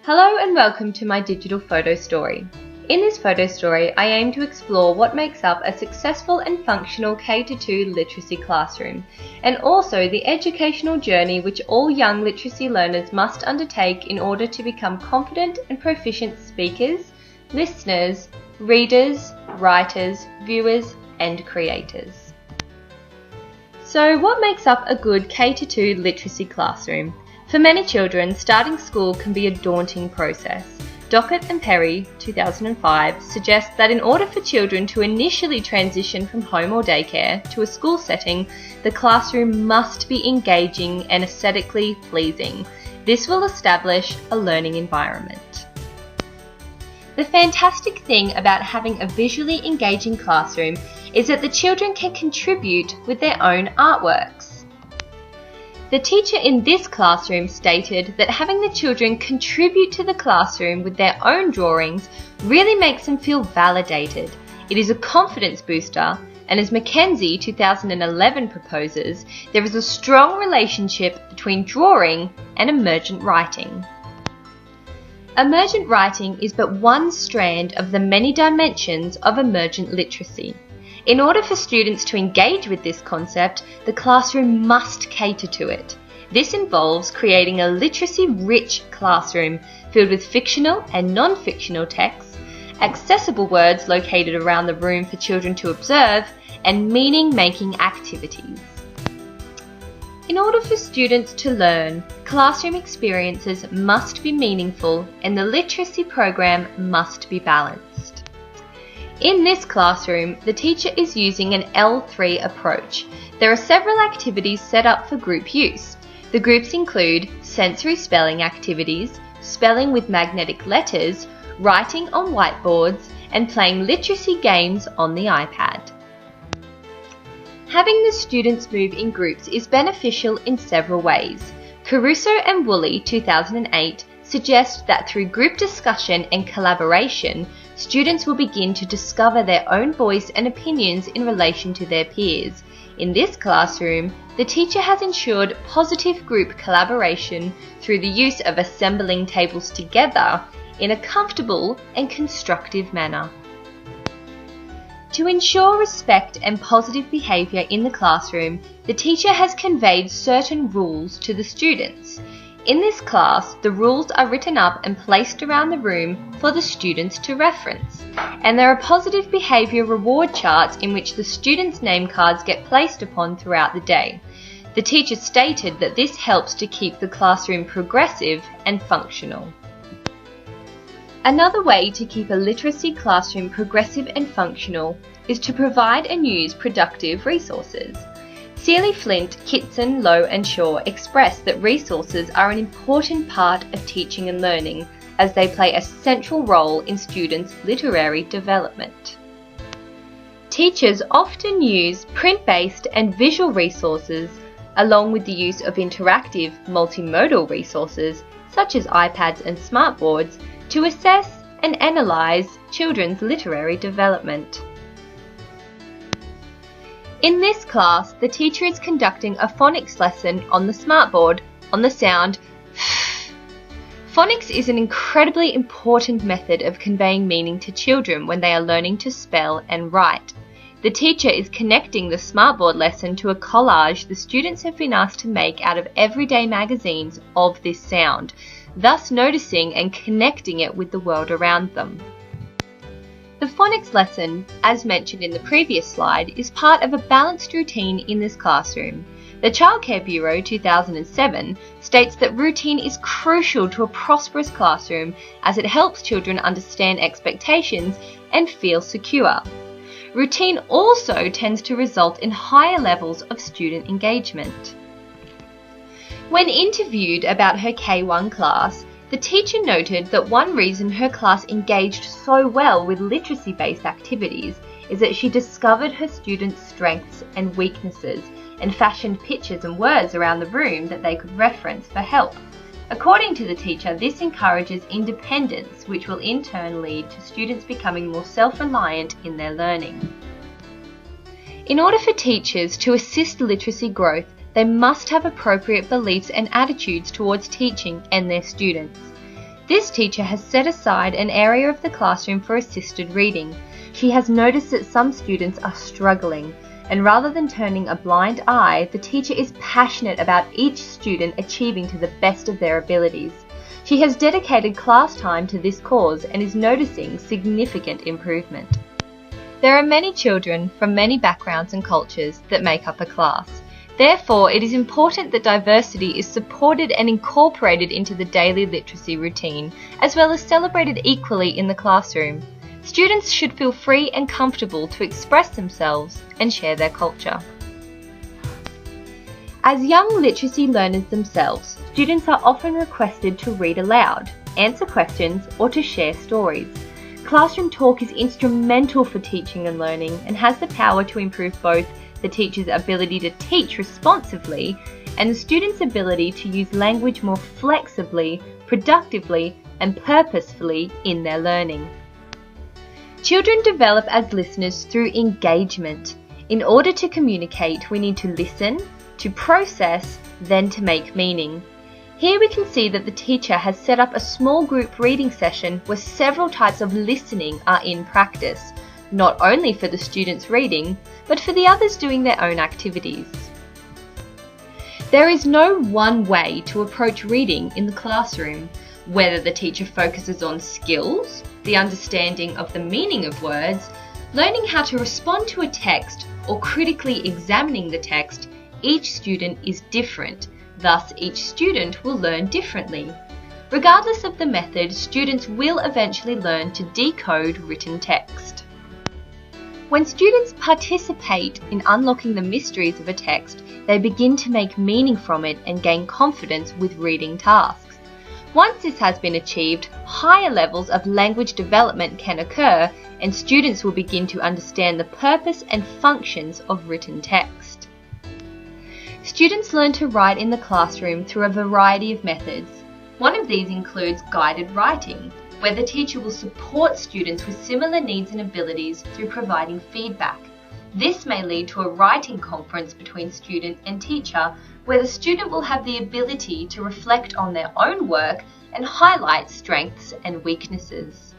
Hello and welcome to my digital photo story. In this photo story, I aim to explore what makes up a successful and functional K-2 literacy classroom, and also the educational journey which all young literacy learners must undertake in order to become confident and proficient speakers, listeners, readers, writers, viewers, and creators. So what makes up a good K-2 literacy classroom? For many children, starting school can be a daunting process. Dockett and Perry, 2005, suggest that in order for children to initially transition from home or daycare to a school setting, the classroom must be engaging and aesthetically pleasing. This will establish a learning environment. The fantastic thing about having a visually engaging classroom is that the children can contribute with their own artworks. The teacher in this classroom stated that having the children contribute to the classroom with their own drawings really makes them feel validated. It is a confidence booster, and as Mackenzie 2011 proposes, there is a strong relationship between drawing and emergent writing. Emergent writing is but one strand of the many dimensions of emergent literacy. In order for students to engage with this concept, the classroom must cater to it. This involves creating a literacy-rich classroom filled with fictional and non-fictional texts, accessible words located around the room for children to observe, and meaning-making activities. In order for students to learn, classroom experiences must be meaningful and the literacy program must be balanced. In this classroom, the teacher is using an L3 approach. There are several activities set up for group use. The groups include sensory spelling activities, spelling with magnetic letters, writing on whiteboards, and playing literacy games on the iPad. Having the students move in groups is beneficial in several ways. Caruso and Woolley, 2008, suggest that through group discussion and collaboration, students will begin to discover their own voice and opinions in relation to their peers. In this classroom, the teacher has ensured positive group collaboration through the use of assembling tables together in a comfortable and constructive manner. To ensure respect and positive behaviour in the classroom, the teacher has conveyed certain rules to the students. In this class, the rules are written up and placed around the room for the students to reference, and there are positive behaviour reward charts in which the students' name cards get placed upon throughout the day. The teacher stated that this helps to keep the classroom progressive and functional. Another way to keep a literacy classroom progressive and functional is to provide and use productive resources. Seeley Flint, Kitson, Lowe and Shaw express that resources are an important part of teaching and learning as they play a central role in students' literary development. Teachers often use print-based and visual resources along with the use of interactive multimodal resources such as iPads and smartboards to assess and analyse children's literary development. In this class, the teacher is conducting a phonics lesson on the smartboard on the sound F. Phonics is an incredibly important method of conveying meaning to children when they are learning to spell and write. The teacher is connecting the smartboard lesson to a collage the students have been asked to make out of everyday magazines of this sound, thus noticing and connecting it with the world around them. The phonics lesson, as mentioned in the previous slide, is part of a balanced routine in this classroom. The Childcare Bureau 2007 states that routine is crucial to a prosperous classroom as it helps children understand expectations and feel secure. Routine also tends to result in higher levels of student engagement. When interviewed about her K1 class, the teacher noted that one reason her class engaged so well with literacy-based activities is that she discovered her students' strengths and weaknesses and fashioned pictures and words around the room that they could reference for help. According to the teacher, this encourages independence, which will in turn lead to students becoming more self-reliant in their learning. In order for teachers to assist literacy growth, they must have appropriate beliefs and attitudes towards teaching and their students. This teacher has set aside an area of the classroom for assisted reading. She has noticed that some students are struggling, and rather than turning a blind eye, the teacher is passionate about each student achieving to the best of their abilities. She has dedicated class time to this cause and is noticing significant improvement. There are many children from many backgrounds and cultures that make up a class. Therefore, it is important that diversity is supported and incorporated into the daily literacy routine, as well as celebrated equally in the classroom. Students should feel free and comfortable to express themselves and share their culture. As young literacy learners themselves, students are often requested to read aloud, answer questions, or to share stories. Classroom talk is instrumental for teaching and learning and has the power to improve both the teacher's ability to teach responsively and the student's ability to use language more flexibly, productively, and purposefully in their learning. Children develop as listeners through engagement. In order to communicate, we need to listen, to process, then to make meaning. Here we can see that the teacher has set up a small group reading session where several types of listening are in practice, not only for the students reading, but for the others doing their own activities. There is no one way to approach reading in the classroom, whether the teacher focuses on skills, the understanding of the meaning of words, learning how to respond to a text, or critically examining the text. Each student is different, thus each student will learn differently. Regardless of the method, students will eventually learn to decode written text. When students participate in unlocking the mysteries of a text, they begin to make meaning from it and gain confidence with reading tasks. Once this has been achieved, higher levels of language development can occur and students will begin to understand the purpose and functions of written text. Students learn to write in the classroom through a variety of methods. One of these includes guided writing, where the teacher will support students with similar needs and abilities through providing feedback. This may lead to a writing conference between student and teacher, where the student will have the ability to reflect on their own work and highlight strengths and weaknesses.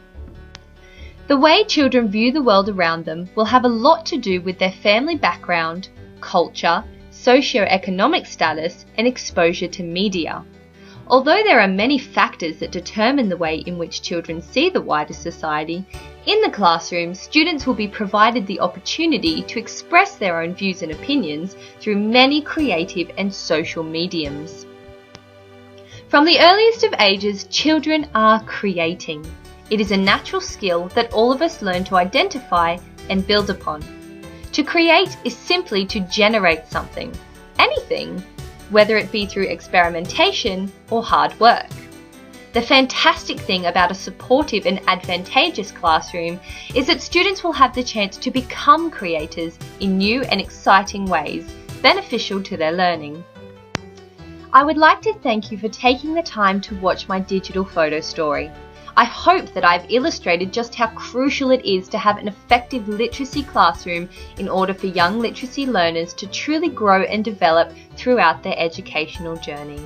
The way children view the world around them will have a lot to do with their family background, culture, socio-economic status, and exposure to media. Although there are many factors that determine the way in which children see the wider society, in the classroom, students will be provided the opportunity to express their own views and opinions through many creative and social mediums. From the earliest of ages, children are creating. It is a natural skill that all of us learn to identify and build upon. To create is simply to generate something, anything, whether it be through experimentation or hard work. The fantastic thing about a supportive and advantageous classroom is that students will have the chance to become creators in new and exciting ways, beneficial to their learning. I would like to thank you for taking the time to watch my digital photo story. I hope that I've illustrated just how crucial it is to have an effective literacy classroom in order for young literacy learners to truly grow and develop throughout their educational journey.